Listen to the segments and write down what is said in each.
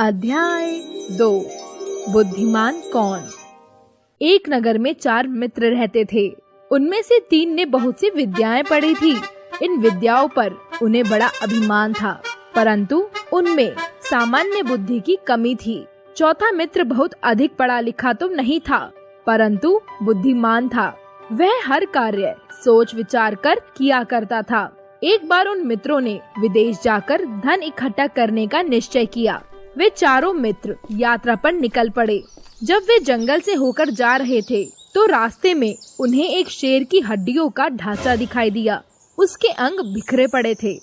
अध्याय 2 बुद्धिमान कौन। एक नगर में 4 मित्र रहते थे। उनमें से 3 ने बहुत सी विद्याएं पढ़ी थी। इन विद्याओं पर उन्हें बड़ा अभिमान था, परंतु उनमें सामान्य बुद्धि की कमी थी। चौथा मित्र बहुत अधिक पढ़ा लिखा तो नहीं था, परंतु बुद्धिमान था। वह हर कार्य सोच विचार कर किया करता था। एक बार उन मित्रों ने विदेश जाकर धन इकट्ठा करने का निश्चय किया। वे चारों मित्र यात्रा पर निकल पड़े। जब वे जंगल से होकर जा रहे थे तो रास्ते में उन्हें एक शेर की हड्डियों का ढांचा दिखाई दिया। उसके अंग बिखरे पड़े थे।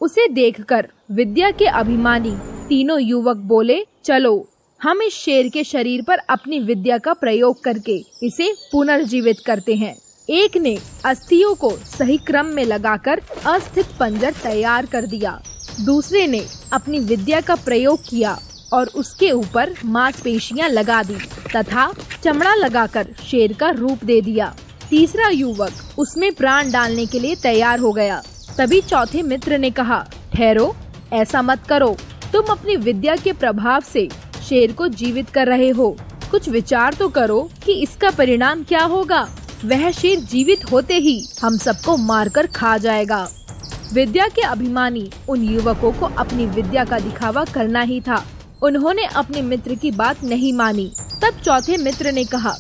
उसे देखकर विद्या के अभिमानी तीनों युवक बोले, चलो हम इस शेर के शरीर पर अपनी विद्या का प्रयोग करके इसे पुनर्जीवित करते हैं। एक ने अस्थियों को सही क्रम में लगाकर अस्थित पंजर तैयार कर दिया। दूसरे ने अपनी विद्या का प्रयोग किया और उसके ऊपर मांसपेशियां लगा दी तथा चमड़ा लगाकर शेर का रूप दे दिया। तीसरा युवक उसमें प्राण डालने के लिए तैयार हो गया। तभी चौथे मित्र ने कहा, ठहरो, ऐसा मत करो। तुम अपनी विद्या के प्रभाव से शेर को जीवित कर रहे हो। कुछ विचार तो करो कि इसका परिणाम क्या होगा। वह शेर जीवित होते ही हम सबको मारकर खा जाएगा। विद्या के अभिमानी उन युवकों को अपनी विद्या का दिखावा करना ही था। उन्होंने अपने मित्र की बात नहीं मानी। तब चौथे मित्र ने कहा,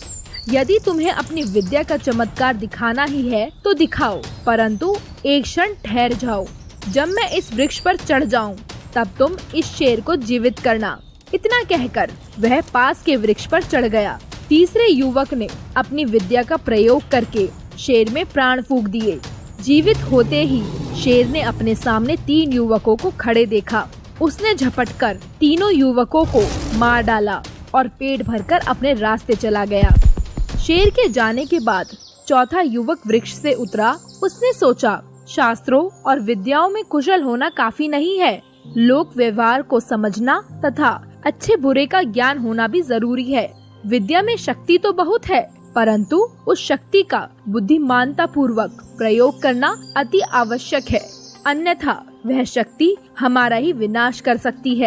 यदि तुम्हें अपनी विद्या का चमत्कार दिखाना ही है तो दिखाओ, परंतु एक क्षण ठहर जाओ। जब मैं इस वृक्ष पर चढ़ जाऊं, तब तुम इस शेर को जीवित करना। इतना कहकर वह पास के वृक्ष पर चढ़ गया। तीसरे युवक ने अपनी विद्या का प्रयोग करके शेर में प्राण फूंक दिए। जीवित होते ही शेर ने अपने सामने 3 युवकों को खड़े देखा। उसने झपटकर तीनों युवकों को मार डाला और पेट भरकर अपने रास्ते चला गया। शेर के जाने के बाद चौथा युवक वृक्ष से उतरा। उसने सोचा, शास्त्रों और विद्याओं में कुशल होना काफी नहीं है, लोक व्यवहार को समझना तथा अच्छे बुरे का ज्ञान होना भी जरूरी है। विद्या में शक्ति तो बहुत है, परंतु उस शक्ति का बुद्धिमानता पूर्वक प्रयोग करना अति आवश्यक है, अन्यथा वह शक्ति हमारा ही विनाश कर सकती है।